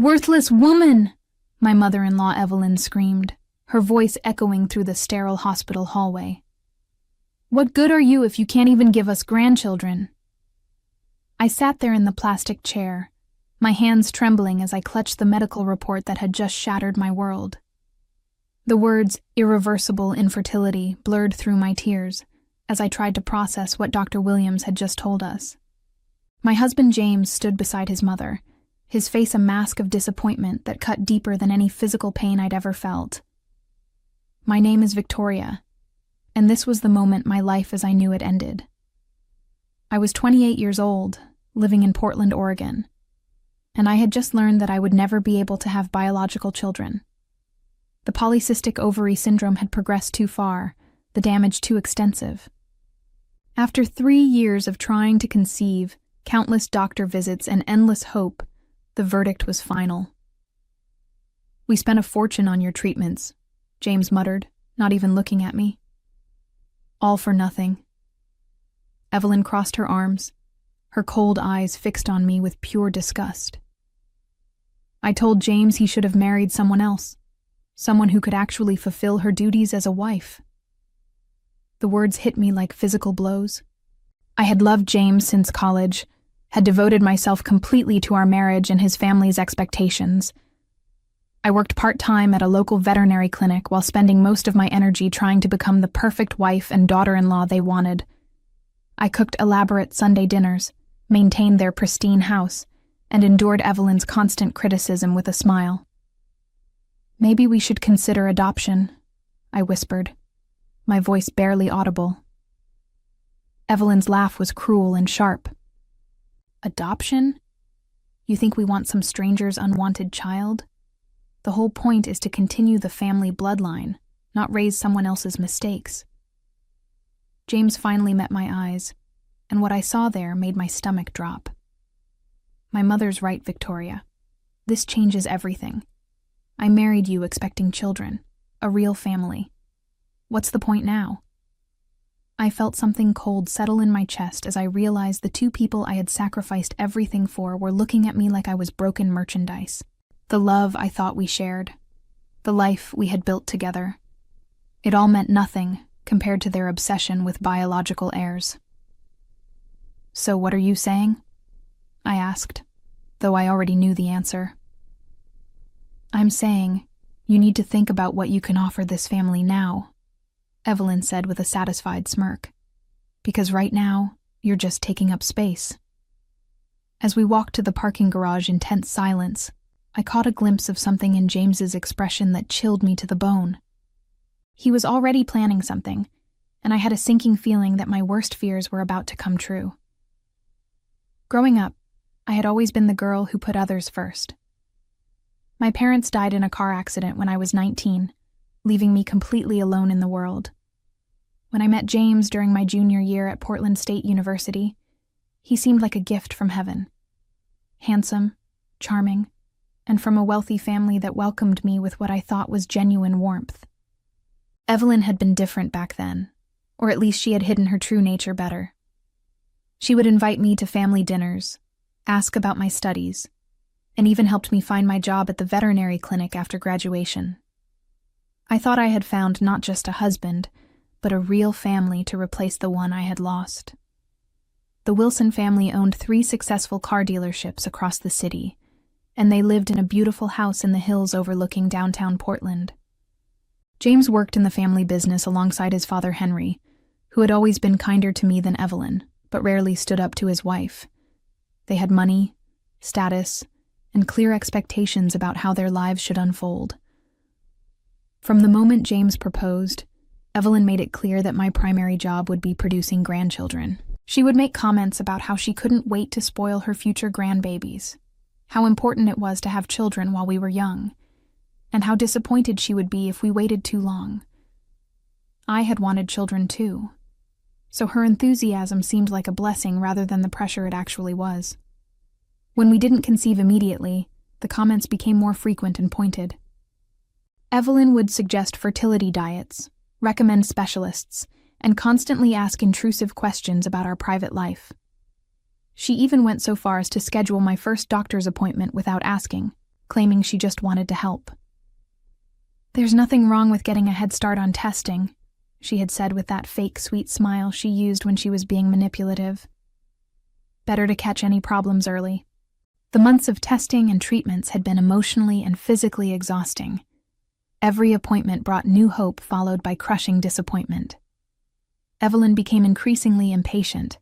"Worthless woman!" my mother-in-law Evelyn screamed, her voice echoing through the sterile hospital hallway. "What good are you if you can't even give us grandchildren?" I sat there in the plastic chair, my hands trembling as I clutched the medical report that had just shattered my world. The words "irreversible infertility" blurred through my tears as I tried to process what Dr. Williams had just told us. My husband James stood beside his mother, his face a mask of disappointment that cut deeper than any physical pain I'd ever felt. "My name is Victoria, and this was the moment my life as I knew it ended." I was 28 years old, living in Portland, Oregon, and I had just learned that I would never be able to have biological children. The polycystic ovary syndrome had progressed too far, the damage too extensive. After 3 years of trying to conceive, countless doctor visits, and endless hope, the verdict was final. "We spent a fortune on your treatments," James muttered, not even looking at me. "All for nothing." Evelyn crossed her arms, her cold eyes fixed on me with pure disgust. "I told James he should have married someone else, someone who could actually fulfill her duties as a wife." The words hit me like physical blows. I had loved James since college, had devoted myself completely to our marriage and his family's expectations. I worked part-time at a local veterinary clinic while spending most of my energy trying to become the perfect wife and daughter-in-law they wanted. I cooked elaborate Sunday dinners, maintained their pristine house, and endured Evelyn's constant criticism with a smile. "Maybe we should consider adoption," I whispered, my voice barely audible. Evelyn's laugh was cruel and sharp. "Adoption? You think we want some stranger's unwanted child? The whole point is to continue the family bloodline, not raise someone else's mistakes." James finally met my eyes, and what I saw there made my stomach drop. "My mother's right, Victoria. This changes everything. I married you expecting children, a real family. What's the point now?" I felt something cold settle in my chest as I realized the two people I had sacrificed everything for were looking at me like I was broken merchandise. The love I thought we shared, the life we had built together. It all meant nothing compared to their obsession with biological heirs. "So what are you saying?" I asked, though I already knew the answer. "I'm saying you need to think about what you can offer this family now," Evelyn said with a satisfied smirk. "Because right now, you're just taking up space." As we walked to the parking garage in tense silence, I caught a glimpse of something in James's expression that chilled me to the bone. He was already planning something, and I had a sinking feeling that my worst fears were about to come true. Growing up, I had always been the girl who put others first. My parents died in a car accident when I was 19, leaving me completely alone in the world. When I met James during my junior year at Portland State University, he seemed like a gift from heaven. Handsome, charming, and from a wealthy family that welcomed me with what I thought was genuine warmth. Evelyn had been different back then, or at least she had hidden her true nature better. She would invite me to family dinners, ask about my studies, and even helped me find my job at the veterinary clinic after graduation. I thought I had found not just a husband, but a real family to replace the one I had lost. The Wilson family owned 3 successful car dealerships across the city, and they lived in a beautiful house in the hills overlooking downtown Portland. James worked in the family business alongside his father Henry, who had always been kinder to me than Evelyn, but rarely stood up to his wife. They had money, status, and clear expectations about how their lives should unfold. From the moment James proposed, Evelyn made it clear that my primary job would be producing grandchildren. She would make comments about how she couldn't wait to spoil her future grandbabies, how important it was to have children while we were young, and how disappointed she would be if we waited too long. I had wanted children too, so her enthusiasm seemed like a blessing rather than the pressure it actually was. When we didn't conceive immediately, the comments became more frequent and pointed. Evelyn would suggest fertility diets, recommend specialists, and constantly ask intrusive questions about our private life. She even went so far as to schedule my first doctor's appointment without asking, claiming she just wanted to help. "There's nothing wrong with getting a head start on testing," she had said with that fake sweet smile she used when she was being manipulative. "Better to catch any problems early." The months of testing and treatments had been emotionally and physically exhausting. Every appointment brought new hope followed by crushing disappointment. Evelyn became increasingly impatient,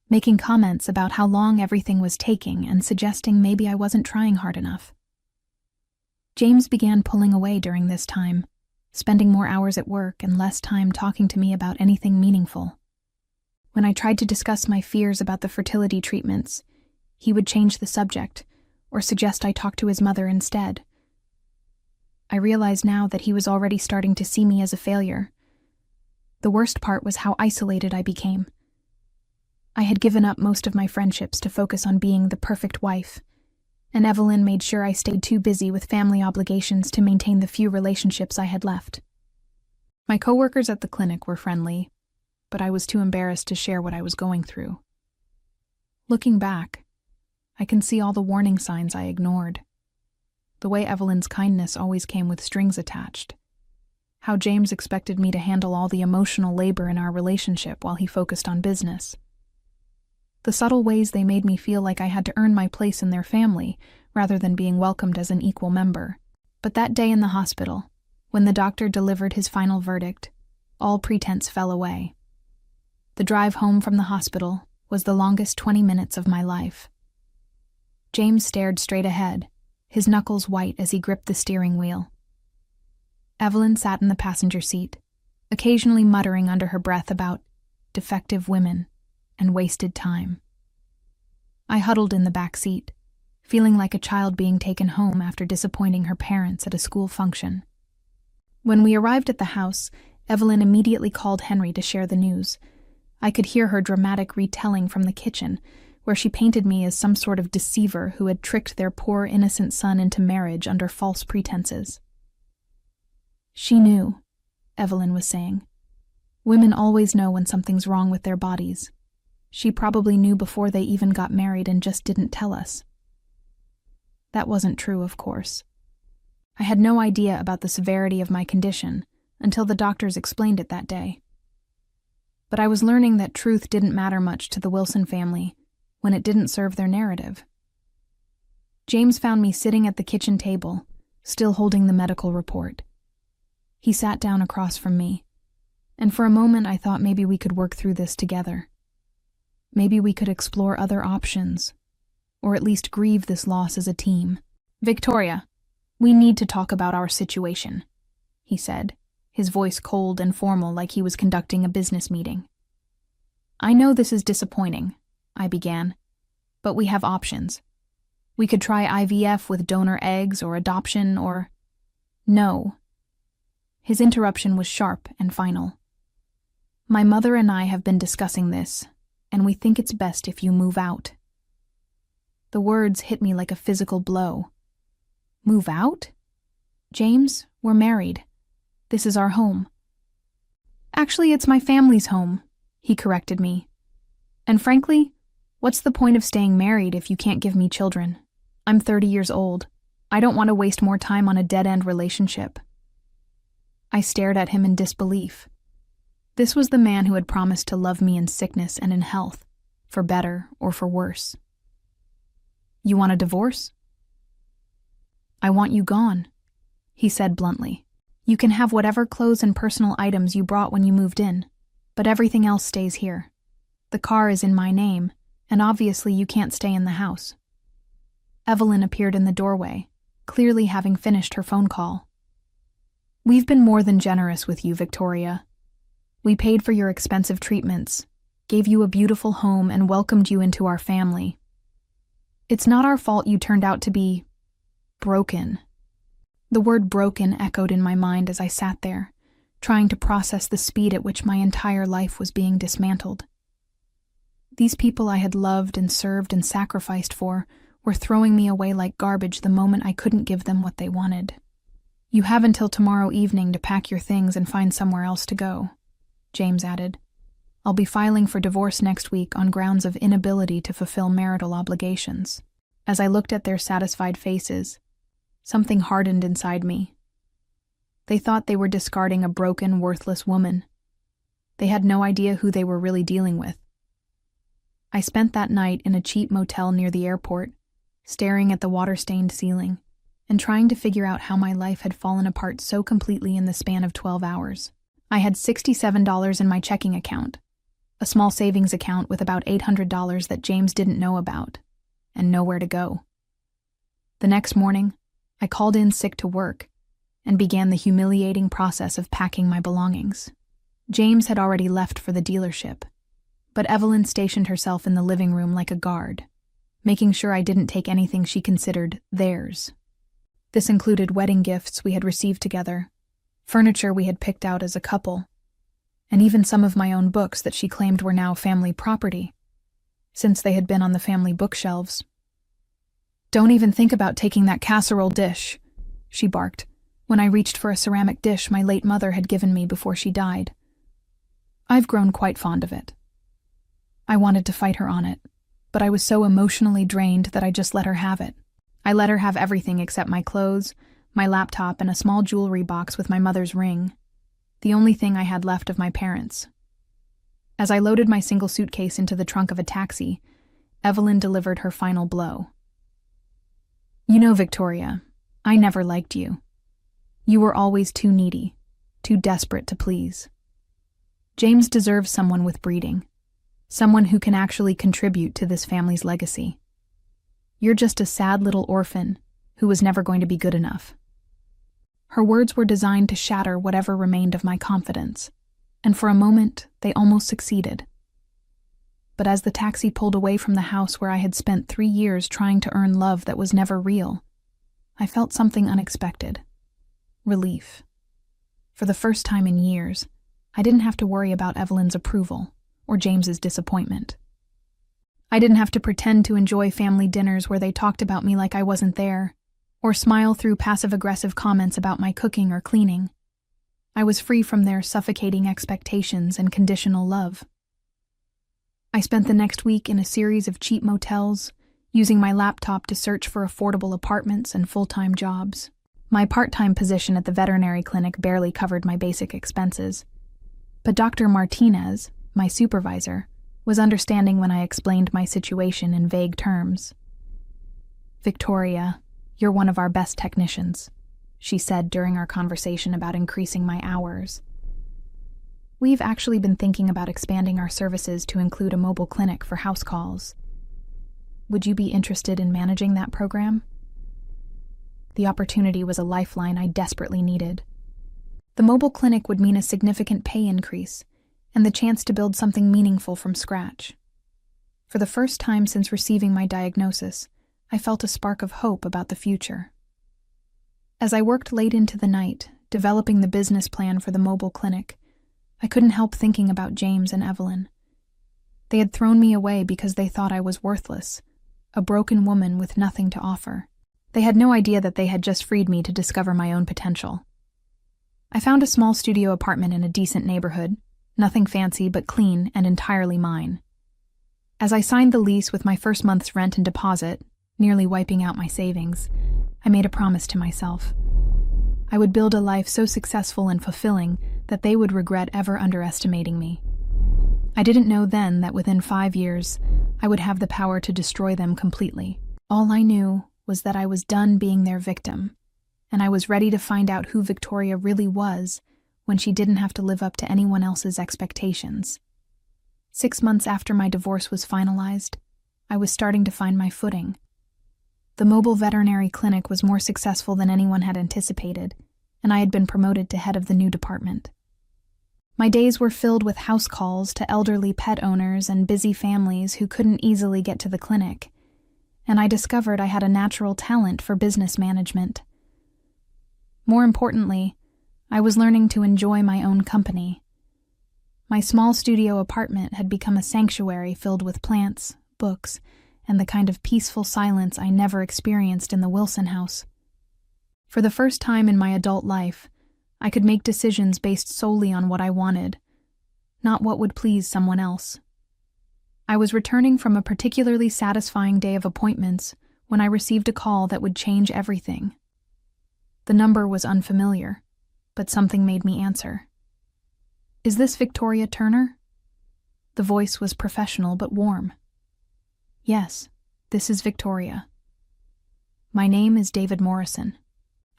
making comments about how long everything was taking and suggesting maybe I wasn't trying hard enough. James began pulling away during this time, spending more hours at work and less time talking to me about anything meaningful. When I tried to discuss my fears about the fertility treatments, he would change the subject or suggest I talk to his mother instead. I realized now that he was already starting to see me as a failure. The worst part was how isolated I became. I had given up most of my friendships to focus on being the perfect wife, and Evelyn made sure I stayed too busy with family obligations to maintain the few relationships I had left. My coworkers at the clinic were friendly, but I was too embarrassed to share what I was going through. Looking back, I can see all the warning signs I ignored. The way Evelyn's kindness always came with strings attached. How James expected me to handle all the emotional labor in our relationship while he focused on business. The subtle ways they made me feel like I had to earn my place in their family rather than being welcomed as an equal member. But that day in the hospital, when the doctor delivered his final verdict, all pretense fell away. The drive home from the hospital was the longest 20 minutes of my life. James stared straight ahead, his knuckles white as he gripped the steering wheel. Evelyn sat in the passenger seat, occasionally muttering under her breath about defective women and wasted time. I huddled in the back seat, feeling like a child being taken home after disappointing her parents at a school function. When we arrived at the house, Evelyn immediately called Henry to share the news. I could hear her dramatic retelling from the kitchen, where she painted me as some sort of deceiver who had tricked their poor innocent son into marriage under false pretenses. "She knew," Evelyn was saying. "Women always know when something's wrong with their bodies. She probably knew before they even got married and just didn't tell us." That wasn't true, of course. I had no idea about the severity of my condition until the doctors explained it that day. But I was learning that truth didn't matter much to the Wilson family when it didn't serve their narrative. James found me sitting at the kitchen table, still holding the medical report. He sat down across from me, and for a moment I thought maybe we could work through this together. Maybe we could explore other options, or at least grieve this loss as a team. "Victoria, we need to talk about our situation," he said, his voice cold and formal like he was conducting a business meeting. "I know this is disappointing," I began, "but we have options. We could try IVF with donor eggs or adoption or—" "No." His interruption was sharp and final. "My mother and I have been discussing this, and we think it's best if you move out." The words hit me like a physical blow. "Move out? James, we're married. This is our home." "Actually, it's my family's home," he corrected me. "And frankly, what's the point of staying married if you can't give me children? I'm 30 years old. I don't want to waste more time on a dead-end relationship." I stared at him in disbelief. This was the man who had promised to love me in sickness and in health, for better or for worse. "You want a divorce?" "I want you gone," he said bluntly. "You can have whatever clothes and personal items you brought when you moved in, but everything else stays here. The car is in my name, and obviously you can't stay in the house." Evelyn appeared in the doorway, clearly having finished her phone call. "We've been more than generous with you, Victoria. We paid for your expensive treatments, gave you a beautiful home, and welcomed you into our family. It's not our fault you turned out to be broken." The word broken echoed in my mind as I sat there, trying to process the speed at which my entire life was being dismantled. These people I had loved and served and sacrificed for were throwing me away like garbage the moment I couldn't give them what they wanted. "You have until tomorrow evening to pack your things and find somewhere else to go," James added. "I'll be filing for divorce next week on grounds of inability to fulfill marital obligations." As I looked at their satisfied faces, Something hardened inside me. They thought they were discarding a broken, worthless woman. They had no idea who they were really dealing with. I spent that night in a cheap motel near the airport, staring at the water-stained ceiling, and trying to figure out how my life had fallen apart so completely in the span of 12 hours. I had $67 in my checking account, a small savings account with about $800 that James didn't know about, and nowhere to go. The next morning, I called in sick to work and began the humiliating process of packing my belongings. James had already left for the dealership, but Evelyn stationed herself in the living room like a guard, making sure I didn't take anything she considered theirs. This included wedding gifts we had received together, furniture we had picked out as a couple, and even some of my own books that she claimed were now family property, since they had been on the family bookshelves. "Don't even think about taking that casserole dish," she barked, when I reached for a ceramic dish my late mother had given me before she died. I've grown quite fond of it. I wanted to fight her on it, but I was so emotionally drained that I just let her have it. I let her have everything except my clothes, my laptop, and a small jewelry box with my mother's ring, the only thing I had left of my parents. As I loaded my single suitcase into the trunk of a taxi, Evelyn delivered her final blow. "You know, Victoria, I never liked you. You were always too needy, too desperate to please. James deserves someone with breeding, someone who can actually contribute to this family's legacy. You're just a sad little orphan who was never going to be good enough." Her words were designed to shatter whatever remained of my confidence, and for a moment they almost succeeded. But as the taxi pulled away from the house where I had spent 3 years trying to earn love that was never real, I felt something unexpected. Relief. For the first time in years, I didn't have to worry about Evelyn's approval or James's disappointment. I didn't have to pretend to enjoy family dinners where they talked about me like I wasn't there, or smile through passive-aggressive comments about my cooking or cleaning. I was free from their suffocating expectations and conditional love. I spent the next week in a series of cheap motels, using my laptop to search for affordable apartments and full-time jobs. My part-time position at the veterinary clinic barely covered my basic expenses, but Dr. Martinez, my supervisor, was understanding when I explained my situation in vague terms. "Victoria, you're one of our best technicians," she said during our conversation about increasing my hours. "We've actually been thinking about expanding our services to include a mobile clinic for house calls. Would you be interested in managing that program?" The opportunity was a lifeline I desperately needed. The mobile clinic would mean a significant pay increase and the chance to build something meaningful from scratch. For the first time since receiving my diagnosis, I felt a spark of hope about the future. As I worked late into the night, developing the business plan for the mobile clinic, I couldn't help thinking about James and Evelyn. They had thrown me away because they thought I was worthless, a broken woman with nothing to offer. They had no idea that they had just freed me to discover my own potential. I found a small studio apartment in a decent neighborhood, nothing fancy but clean and entirely mine. As I signed the lease with my first month's rent and deposit, nearly wiping out my savings, I made a promise to myself. I would build a life so successful and fulfilling that they would regret ever underestimating me. I didn't know then that within 5 years, I would have the power to destroy them completely. All I knew was that I was done being their victim, and I was ready to find out who Victoria really was when she didn't have to live up to anyone else's expectations. 6 months after my divorce was finalized, I was starting to find my footing. The mobile veterinary clinic was more successful than anyone had anticipated, and I had been promoted to head of the new department. My days were filled with house calls to elderly pet owners and busy families who couldn't easily get to the clinic, and I discovered I had a natural talent for business management. More importantly, I was learning to enjoy my own company. My small studio apartment had become a sanctuary filled with plants, books, and the kind of peaceful silence I never experienced in the Wilson house. For the first time in my adult life, I could make decisions based solely on what I wanted, not what would please someone else. I was returning from a particularly satisfying day of appointments when I received a call that would change everything. The number was unfamiliar, but something made me answer. "Is this Victoria Turner?" The voice was professional but warm. "Yes, this is Victoria. My name is David Morrison.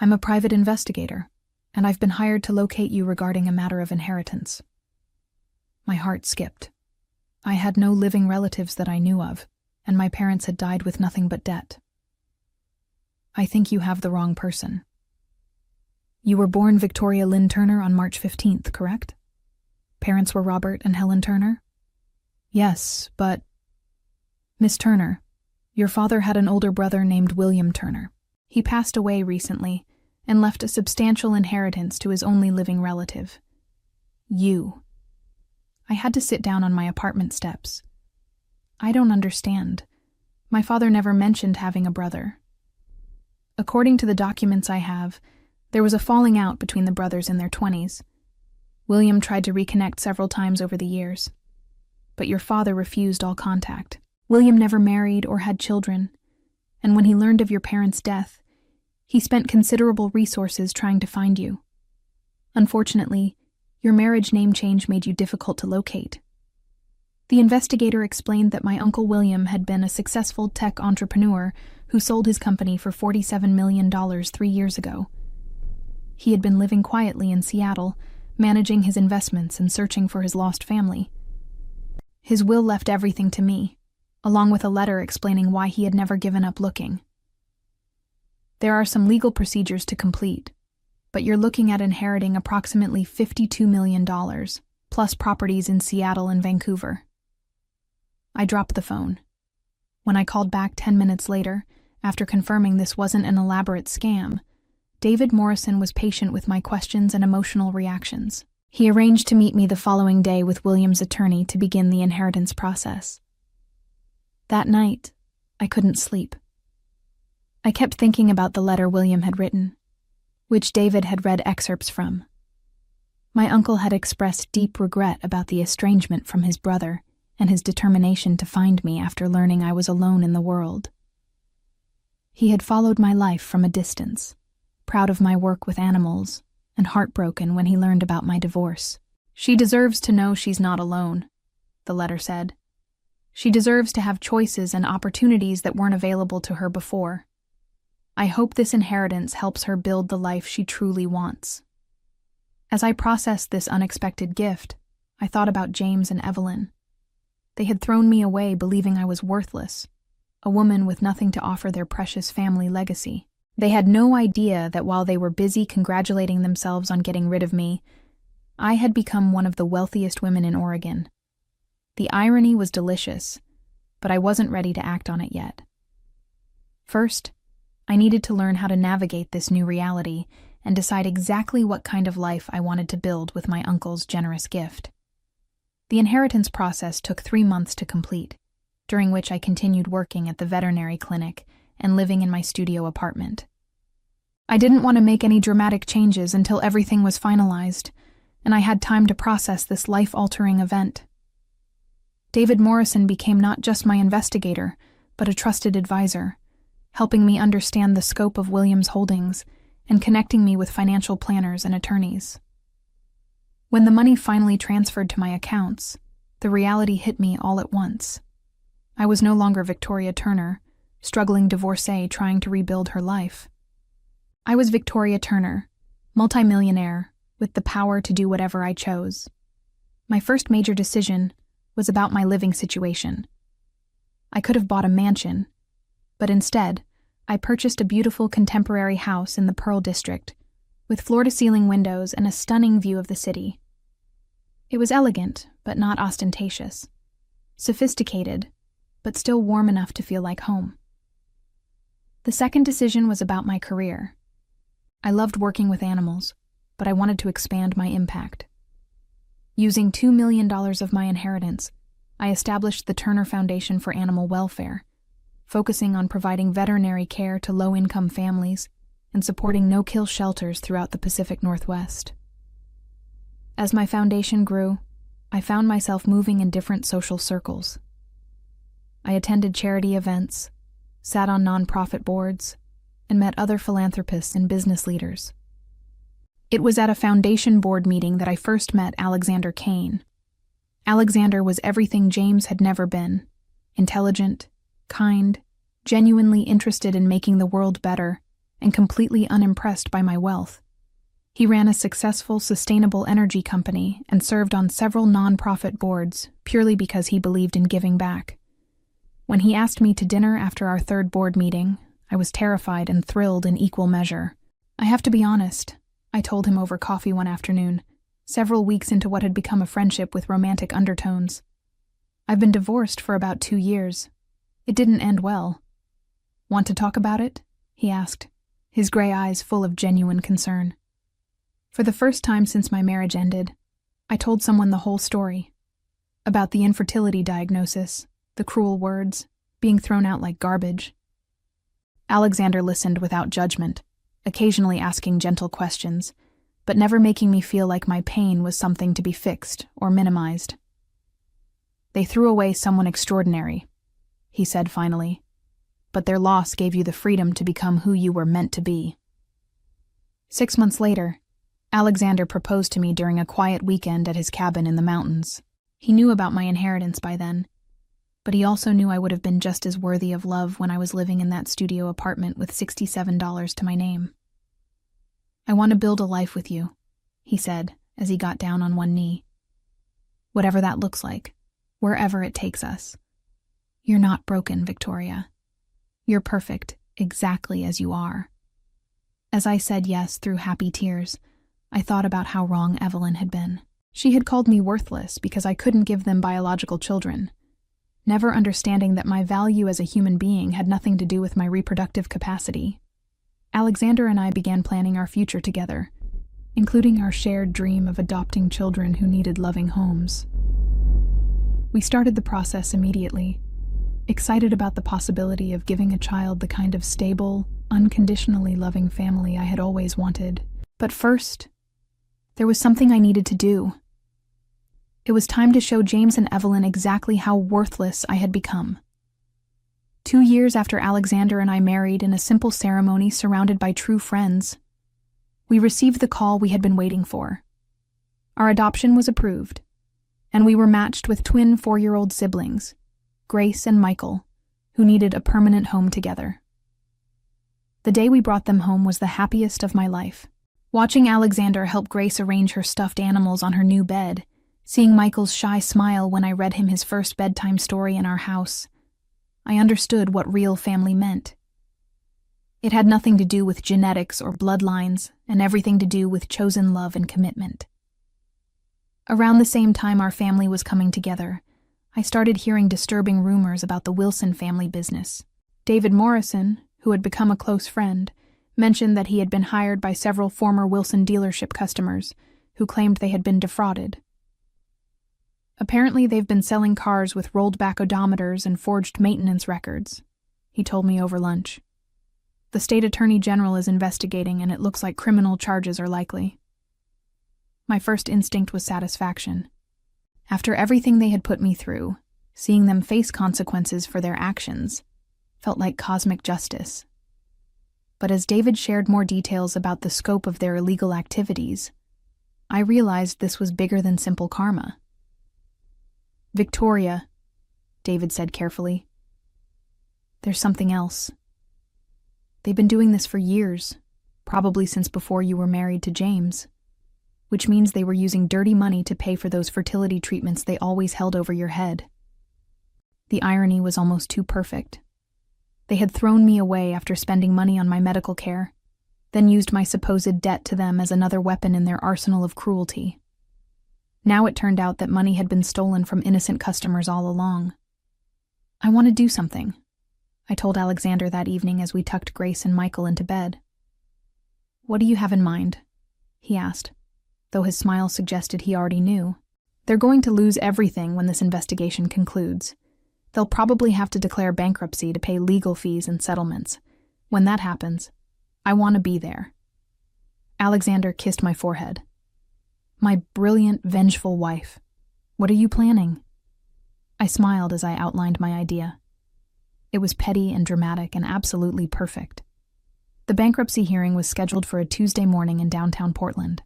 I'm a private investigator, and I've been hired to locate you regarding a matter of inheritance." My heart skipped. I had no living relatives that I knew of, and my parents had died with nothing but debt. "I think you have the wrong person. You were born Victoria Lynn Turner on March 15th, correct? Parents were Robert and Helen Turner?" "Yes, but—" "Miss Turner, your father had an older brother named William Turner. He passed away recently and left a substantial inheritance to his only living relative. You." I had to sit down on my apartment steps. "I don't understand. My father never mentioned having a brother." "According to the documents I have, there was a falling out between the brothers in their 20s. William tried to reconnect several times over the years, but your father refused all contact. William never married or had children, and when he learned of your parents' death, he spent considerable resources trying to find you. Unfortunately, your marriage name change made you difficult to locate." The investigator explained that my Uncle William had been a successful tech entrepreneur who sold his company for $47 million 3 years ago. He had been living quietly in Seattle, managing his investments and searching for his lost family. His will left everything to me, along with a letter explaining why he had never given up looking. "There are some legal procedures to complete, but you're looking at inheriting approximately $52 million, plus properties in Seattle and Vancouver." I dropped the phone. When I called back 10 minutes later, after confirming this wasn't an elaborate scam, David Morrison was patient with my questions and emotional reactions. He arranged to meet me the following day with William's attorney to begin the inheritance process. That night, I couldn't sleep. I kept thinking about the letter William had written, which David had read excerpts from. My uncle had expressed deep regret about the estrangement from his brother and his determination to find me after learning I was alone in the world. He had followed my life from a distance, proud of my work with animals, and heartbroken when he learned about my divorce. "She deserves to know she's not alone," the letter said. "She deserves to have choices and opportunities that weren't available to her before. I hope this inheritance helps her build the life she truly wants." As I processed this unexpected gift, I thought about James and Evelyn. They had thrown me away believing I was worthless, a woman with nothing to offer their precious family legacy. They had no idea that while they were busy congratulating themselves on getting rid of me, I had become one of the wealthiest women in Oregon. The irony was delicious, but I wasn't ready to act on it yet. First, I needed to learn how to navigate this new reality and decide exactly what kind of life I wanted to build with my uncle's generous gift. The inheritance process took 3 months to complete, during which I continued working at the veterinary clinic and living in my studio apartment. I didn't want to make any dramatic changes until everything was finalized, and I had time to process this life-altering event. David Morrison became not just my investigator, but a trusted advisor, helping me understand the scope of William's holdings and connecting me with financial planners and attorneys. When the money finally transferred to my accounts, the reality hit me all at once. I was no longer Victoria Turner, struggling divorcee trying to rebuild her life. I was Victoria Turner, multimillionaire, with the power to do whatever I chose. My first major decision was about my living situation. I could have bought a mansion, but instead, I purchased a beautiful contemporary house in the Pearl District, with floor-to-ceiling windows and a stunning view of the city. It was elegant, but not ostentatious. Sophisticated, but still warm enough to feel like home. The second decision was about my career. I loved working with animals, but I wanted to expand my impact. Using $2 million of my inheritance, I established the Turner Foundation for Animal Welfare, focusing on providing veterinary care to low-income families and supporting no-kill shelters throughout the Pacific Northwest. As my foundation grew, I found myself moving in different social circles. I attended charity events, sat on nonprofit boards, and met other philanthropists and business leaders. It was at a foundation board meeting that I first met Alexander Kane. Alexander was everything James had never been: intelligent, kind, genuinely interested in making the world better, and completely unimpressed by my wealth. He ran a successful, sustainable energy company and served on several non-profit boards purely because he believed in giving back. When he asked me to dinner after our third board meeting, I was terrified and thrilled in equal measure. I have to be honest, I told him over coffee one afternoon, several weeks into what had become a friendship with romantic undertones. I've been divorced for about 2 years. It didn't end well. Want to talk about it? He asked, his gray eyes full of genuine concern. For the first time since my marriage ended, I told someone the whole story. About the infertility diagnosis, the cruel words, being thrown out like garbage. Alexander listened without judgment, occasionally asking gentle questions, but never making me feel like my pain was something to be fixed or minimized. They threw away someone extraordinary, he said finally, but their loss gave you the freedom to become who you were meant to be. 6 months later, Alexander proposed to me during a quiet weekend at his cabin in the mountains. He knew about my inheritance by then, but he also knew I would have been just as worthy of love when I was living in that studio apartment with $67 to my name. I want to build a life with you, he said as he got down on one knee. Whatever that looks like, wherever it takes us. You're not broken, Victoria. You're perfect, exactly as you are. As I said yes through happy tears, I thought about how wrong Evelyn had been. She had called me worthless because I couldn't give them biological children, never understanding that my value as a human being had nothing to do with my reproductive capacity. Alexander and I began planning our future together, including our shared dream of adopting children who needed loving homes. We started the process immediately, excited about the possibility of giving a child the kind of stable, unconditionally loving family I had always wanted. But first, there was something I needed to do. It was time to show James and Evelyn exactly how worthless I had become. 2 years after Alexander and I married in a simple ceremony surrounded by true friends, we received the call we had been waiting for. Our adoption was approved, and we were matched with twin 4-year-old siblings, Grace and Michael, who needed a permanent home together. The day we brought them home was the happiest of my life. Watching Alexander help Grace arrange her stuffed animals on her new bed, seeing Michael's shy smile when I read him his first bedtime story in our house, I understood what real family meant. It had nothing to do with genetics or bloodlines, and everything to do with chosen love and commitment. Around the same time our family was coming together, I started hearing disturbing rumors about the Wilson family business. David Morrison, who had become a close friend, mentioned that he had been hired by several former Wilson dealership customers who claimed they had been defrauded. Apparently they've been selling cars with rolled-back odometers and forged maintenance records, he told me over lunch. The state attorney general is investigating, and it looks like criminal charges are likely. My first instinct was satisfaction. After everything they had put me through, seeing them face consequences for their actions felt like cosmic justice. But as David shared more details about the scope of their illegal activities, I realized this was bigger than simple karma. Victoria, David said carefully, there's something else. They've been doing this for years, probably since before you were married to James, which means they were using dirty money to pay for those fertility treatments they always held over your head. The irony was almost too perfect. They had thrown me away after spending money on my medical care, then used my supposed debt to them as another weapon in their arsenal of cruelty. Now it turned out that money had been stolen from innocent customers all along. I want to do something, I told Alexander that evening as we tucked Grace and Michael into bed. What do you have in mind? He asked, though his smile suggested he already knew. They're going to lose everything when this investigation concludes. They'll probably have to declare bankruptcy to pay legal fees and settlements. When that happens, I want to be there. Alexander kissed my forehead. My brilliant, vengeful wife. What are you planning? I smiled as I outlined my idea. It was petty and dramatic and absolutely perfect. The bankruptcy hearing was scheduled for a Tuesday morning in downtown Portland.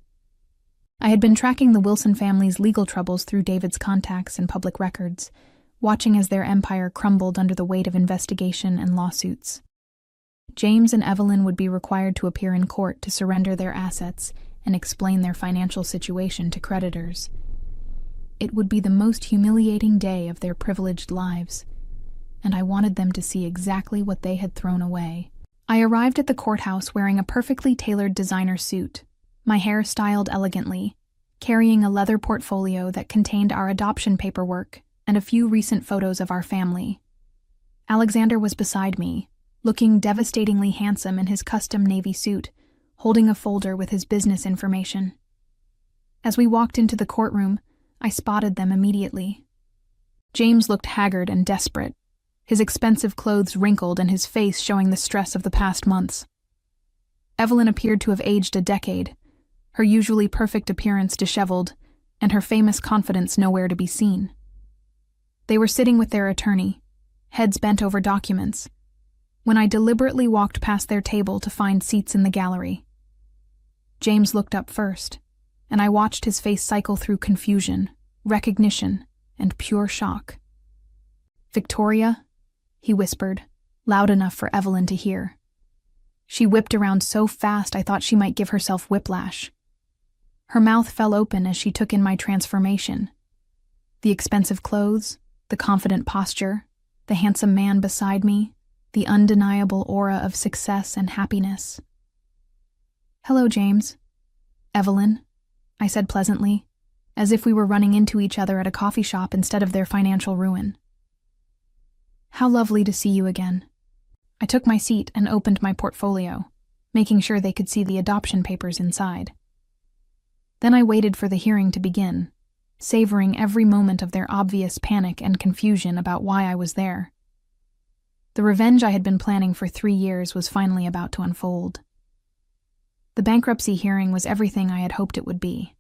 I had been tracking the Wilson family's legal troubles through David's contacts and public records, watching as their empire crumbled under the weight of investigation and lawsuits. James and Evelyn would be required to appear in court to surrender their assets and explain their financial situation to creditors. It would be the most humiliating day of their privileged lives, and I wanted them to see exactly what they had thrown away. I arrived at the courthouse wearing a perfectly tailored designer suit, my hair styled elegantly, carrying a leather portfolio that contained our adoption paperwork and a few recent photos of our family. Alexander was beside me, looking devastatingly handsome in his custom navy suit, holding a folder with his business information. As we walked into the courtroom, I spotted them immediately. James looked haggard and desperate, his expensive clothes wrinkled and his face showing the stress of the past months. Evelyn appeared to have aged a decade, her usually perfect appearance disheveled, and her famous confidence nowhere to be seen. They were sitting with their attorney, heads bent over documents, when I deliberately walked past their table to find seats in the gallery. James looked up first, and I watched his face cycle through confusion, recognition, and pure shock. "Victoria?" he whispered, loud enough for Evelyn to hear. She whipped around so fast I thought she might give herself whiplash. Her mouth fell open as she took in my transformation. The expensive clothes, the confident posture, the handsome man beside me, the undeniable aura of success and happiness. "Hello, James." "Evelyn," I said pleasantly, as if we were running into each other at a coffee shop instead of their financial ruin. "How lovely to see you again." I took my seat and opened my portfolio, making sure they could see the adoption papers inside. Then I waited for the hearing to begin, savoring every moment of their obvious panic and confusion about why I was there. The revenge I had been planning for 3 years was finally about to unfold. The bankruptcy hearing was everything I had hoped it would be.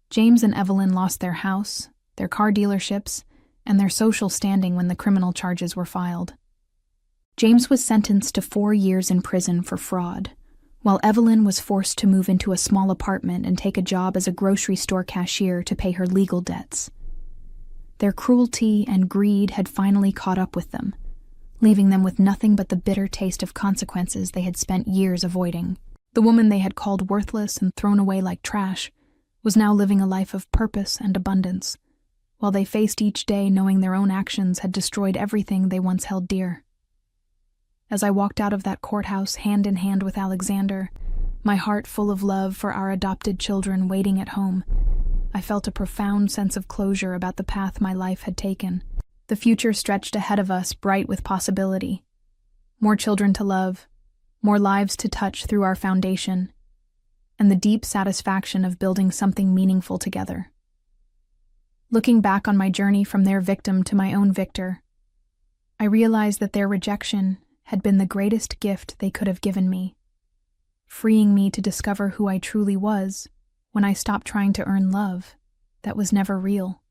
James and Evelyn lost their house, their car dealerships, and their social standing when the criminal charges were filed. James was sentenced to 4 years in prison for fraud, while Evelyn was forced to move into a small apartment and take a job as a grocery store cashier to pay her legal debts. Their cruelty and greed had finally caught up with them, leaving them with nothing but the bitter taste of consequences they had spent years avoiding. The woman they had called worthless and thrown away like trash was now living a life of purpose and abundance, while they faced each day knowing their own actions had destroyed everything they once held dear. As I walked out of that courthouse hand in hand with Alexander, my heart full of love for our adopted children waiting at home, I felt a profound sense of closure about the path my life had taken. The future stretched ahead of us, bright with possibility. More children to love, more lives to touch through our foundation, and the deep satisfaction of building something meaningful together. Looking back on my journey from their victim to my own victor, I realized that their rejection had been the greatest gift they could have given me, freeing me to discover who I truly was when I stopped trying to earn love that was never real.